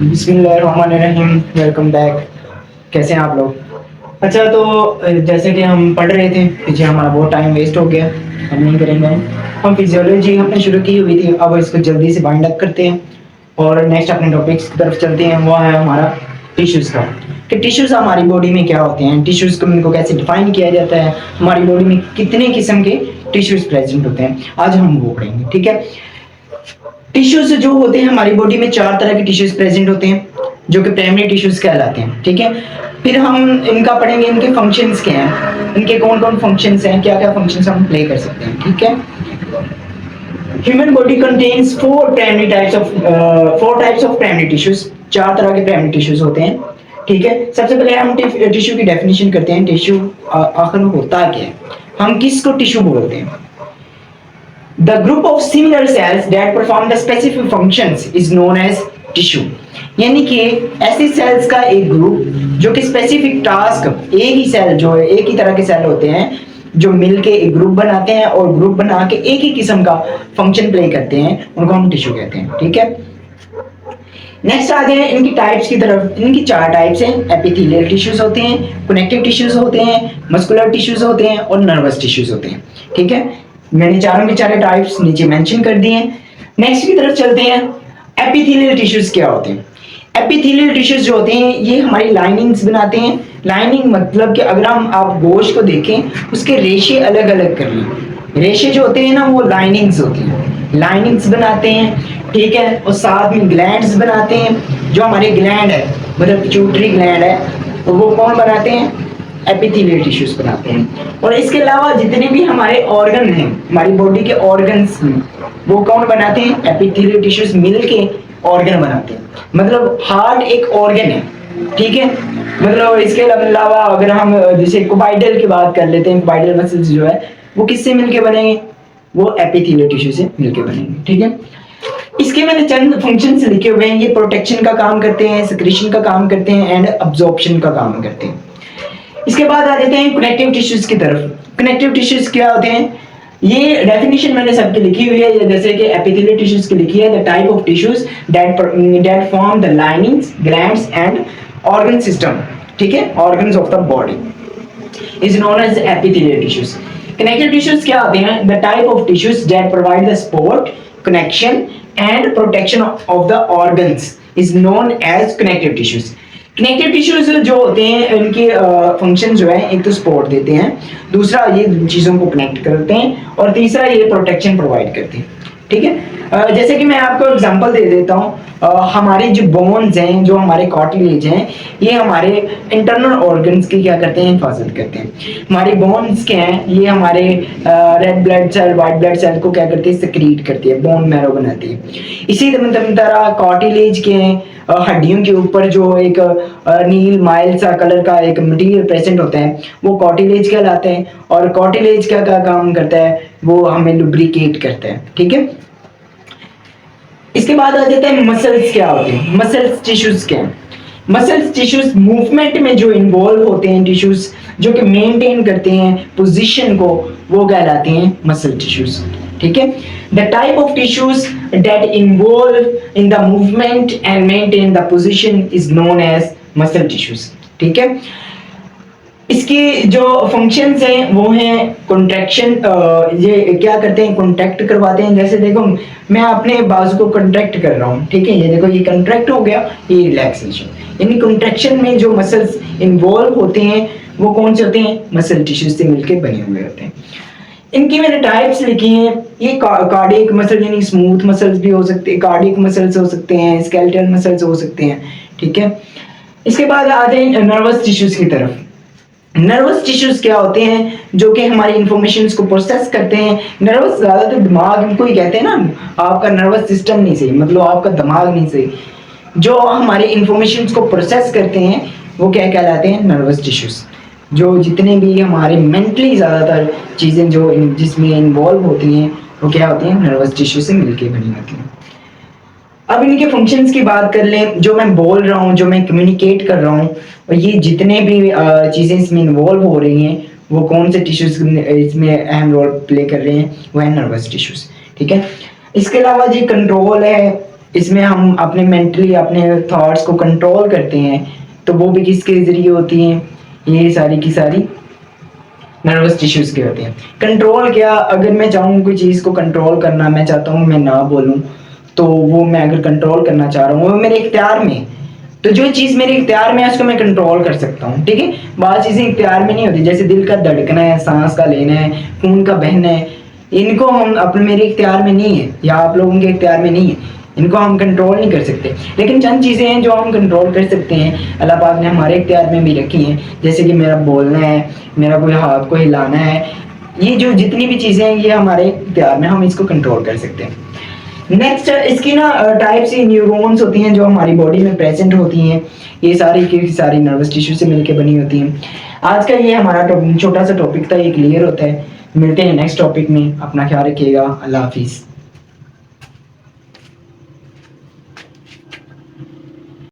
बिस्मिल्लाहिर्रहमानिर्रहीम। Welcome back. कैसे हैं आप लोग? अच्छा, तो जैसे कि हम पढ़ रहे थे पीछे, हमारा बहुत टाइम वेस्ट हो गया, हम नहीं करेंगे। हम फिजियोलॉजी हमने शुरू की हुई थी, अब इसको जल्दी से बाइंड अप करते हैं और नेक्स्ट अपने टॉपिक्स की तरफ चलते हैं। वो है हमारा टिश्यूज़ का, कि टिश्यूज़ हमारी बॉडी में क्या होते हैं, टिश्यूज़ को इनको कैसे डिफाइन किया जाता है, हमारी बॉडी में कितने किस्म के टिश्यूज़ प्रेजेंट होते हैं, आज हम वो पढ़ेंगे। ठीक है। टिश्यूज जो होते हैं हमारी बॉडी में, चार तरह के टिश्यूज प्रेजेंट होते हैं जो कि प्राइमरी टिश्यूज कहलाते हैं। ठीक है। फिर हम इनका पढ़ेंगे, इनके फंक्शंस क्या हैं, इनके कौन कौन फंक्शंस हैं, क्या क्या फंक्शंस हम प्ले कर सकते हैं। ठीक है। Human body contains four types of primary tissues. चार तरह के प्राइमरी टिश्यूज होते हैं। ठीक है। सबसे पहले हम टिश्यू की डेफिनेशन करते हैं। टिश्यू आखिर में होता क्या है, हम किसको टिश्यू बोलते हैं? The group of similar cells that perform the specific functions is known as tissue। यानी कि ऐसे सेल्स का एक ग्रुप जो कि स्पेसिफिक टास्क, एक ही सेल जो है, एक ही तरह के सेल होते हैं जो मिलके एक ग्रुप बनाते हैं और ग्रुप बना के एक ही किस्म का फंक्शन प्ले करते हैं, उनको हम टिश्यू कहते हैं। ठीक है। नेक्स्ट आते हैं इनकी टाइप्स की तरफ। इनकी चार टाइप्स हैं। एपिथेलियल टिश्यूज होते हैं, कनेक्टिव टिश्यूज होते हैं, मस्कुलर टिश्यूज होते हैं और नर्वस टिश्यूज होते हैं। ठीक है। मैंने चारों के चारों टाइप्स नीचे मेंशन कर दिए हैं। नेक्स्ट की तरफ चलते हैं। एपिथेलियल टिश्यूज क्या होते हैं? एपिथेलियल टिश्यूज जो होते हैं ये हमारी लाइनिंग्स बनाते हैं। लाइनिंग मतलब कि अगर हम आप गोश्त को देखें, उसके रेशे अलग अलग कर लें। रेशे जो होते हैं ना, वो लाइनिंग्स होती हैं, लाइनिंग्स बनाते हैं। ठीक है। और साथ में ग्लैंड्स बनाते हैं। जो हमारे ग्लैंड है, मतलब पिट्यूटरी ग्लैंड है, तो वो कौन बनाते हैं? एपिथेलियल टिश्यूज बनाते हैं। और इसके अलावा जितने भी हमारे ऑर्गन हैं, हमारी बॉडी के ऑर्गन्स, वो कौन बनाते हैं? एपिथेलियल टिश्यूज मिलके ऑर्गन बनाते हैं। मतलब हार्ट एक ऑर्गन है। ठीक है। मतलब इसके अलावा अगर हम जैसे कोबाइडल की बात कर लेते हैं, कोबाइडल मसल्स जो है वो किससे मिलके बनेंगे? वो एपिथेलियल टिश्यू से मिलके बनेंगे। ठीक है। इसके मैंने चंद फंक्शंस लिखे हुए हैं। ये प्रोटेक्शन का काम करते हैं, सिक्रीशन का काम करते हैं एंड अब्जॉर्प्शन का काम करते हैं। इसके बाद आ जाते हैं कनेक्टिव टिश्यूज की तरफ। कनेक्टिव टिश्यूज क्या होते हैं? ये डेफिनेशन मैंने सबकी लिखी हुई है, जैसे कि एपिथेलियल टिश्यूज की लिखी है, the type of tissues that form the linings, glands and organ system. ठीक है। Organs of the body is known as epithelial tissues. Connective tissues क्या होते हैं? The type of tissues that provide the support, connection and protection of the organs is known as connective tissues. Connective tissues जो होते हैं इनके function जो है, एक तो सपोर्ट देते हैं, दूसरा ये चीजों को कनेक्ट करते हैं और तीसरा ये प्रोटेक्शन प्रोवाइड करते हैं। ठीक है। जैसे कि मैं आपको एग्जांपल दे देता हूँ, हमारे जो बोन्स हैं, जो हमारे कार्टिलेज हैं, ये हमारे इंटरनल ऑर्गन्स की क्या करते हैं? हिफाजत करते हैं। हमारे बोन्स क्या हैं? ये हमारे red blood cell, white blood cell को क्या करते हैं? सिक्रीट करती है, बोन मैरो बनाती है। इसी तरह कार्टिलेज के हड्डियों के ऊपर जो एक नील माइल सा कलर का एक मटेरियल प्रेजेंट होता है, वो कार्टिलेज कहलाते हैं। और कार्टिलेज क्या क्या काम करता है? वो हमें लुब्रिकेट करता है। ठीक है। इसके बाद आ जाता है मसल्स क्या होते हैं? मसल्स टिश्यूज क्या हैं? मसल्स टिश्यूज मूवमेंट में जो इन्वॉल्व होते हैं, टिश्यूज जो कि मेंटेन करते हैं पोजीशन को, वो कहलाते हैं मसल टिश्यूज। ठीक है। The type of tissues that involve in the movement and maintain the position is known as muscle tissues. ठीक है। इसकी जो फंक्शंस हैं वो हैं कॉन्ट्रैक्शन। ये क्या करते हैं? कॉन्ट्रैक्ट करवाते हैं। जैसे देखो, मैं अपने बाजू को कॉन्ट्रैक्ट कर रहा हूँ, ठीक है, ये देखो, ये कॉन्ट्रैक्ट हो गया, ये रिलैक्सेशन। यानी कॉन्ट्रैक्शन में जो मसल्स इन्वॉल्व होते हैं वो कौन से होते हैं? मसल टिश्यूज से मिलकर बने हुए होते हैं। इनकी मैंने टाइप्स लिखी हैं। ये कार्डियक मसल यानी स्मूथ मसल्स भी हो सकते हैं, कार्डियक मसल्स हो सकते हैं, स्केलेटल मसल्स हो सकते हैं। ठीक है। इसके बाद आते हैं नर्वस टिश्यूज की तरफ। नर्वस टिश्यूज क्या होते हैं? जो कि हमारी इंफॉर्मेशंस को प्रोसेस करते हैं। नर्वस ज्यादातर दिमाग को ही कहते हैं ना, आपका नर्वस सिस्टम नहीं सही, मतलब आपका दिमाग नहीं सही, जो हमारी इंफॉर्मेशंस को प्रोसेस करते हैं वो क्या कहलाते हैं? Nervous tissues. जो जितने भी हमारे मेंटली ज्यादातर चीजें जो जिसमें इन्वॉल्व होती हैं वो क्या होती हैं? नर्वस टिश्यू से मिलके बनी होती हैं। अब इनके फंक्शंस की बात कर लें, जो मैं बोल रहा हूँ, जो मैं कम्युनिकेट कर रहा हूँ, और ये जितने भी चीज़ें इसमें इन्वॉल्व हो रही हैं वो कौन से टिश्यूज इसमें अहम रोल प्ले कर रहे हैं? वो है नर्वस टिश्यूज। ठीक है। इसके अलावा जी कंट्रोल है, इसमें हम अपने मेंटली अपने थॉट्स को कंट्रोल करते हैं, तो वो भी किसके ज़रिए होती हैं, ये सारी की सारी नर्वस टिश्यूज़ के होते हैं। कंट्रोल क्या, अगर मैं चाहूँ कोई चीज़ को कंट्रोल करना, मैं चाहता हूँ मैं ना बोलूँ, तो वो मैं अगर कंट्रोल करना चाह रहा हूँ वो मेरे इख्तियार में है। तो जो चीज़ मेरे इख्तियार में है उसको मैं कंट्रोल कर सकता हूँ, ठीक है। बाद चीज़ें इख्तियार में नहीं होती, जैसे दिल का धड़कना है, सांस का लेना है, खून का बहना है, इनको हम अपने मेरे इख्तियार में नहीं है या आप लोगों के इख्तियार में नहीं है, इनको हम कंट्रोल नहीं कर सकते। लेकिन चंद चीज़ें हैं जो हम कंट्रोल कर सकते हैं, अल्लाह पाक ने हमारे इख्तियार में भी रखी हैं, जैसे कि मेरा बोलना है, मेरा कोई हाथ को हिलाना है, ये जो जितनी भी चीज़ें हैं ये हमारे इख्तियार में, हम इसको कंट्रोल कर सकते हैं। नेक्स्ट इसकी ना टाइप सी न्यूरॉन्स होती हैं जो हमारी बॉडी में प्रेजेंट होती हैं, ये सारी की सारी नर्वस टिश्यू से मिलकर बनी होती हैं। आज का ये हमारा छोटा सा टॉपिक था, ये क्लियर होता है। मिलते हैं नेक्स्ट टॉपिक में, अपना ख्याल रखिएगा, अल्लाह हाफिज़।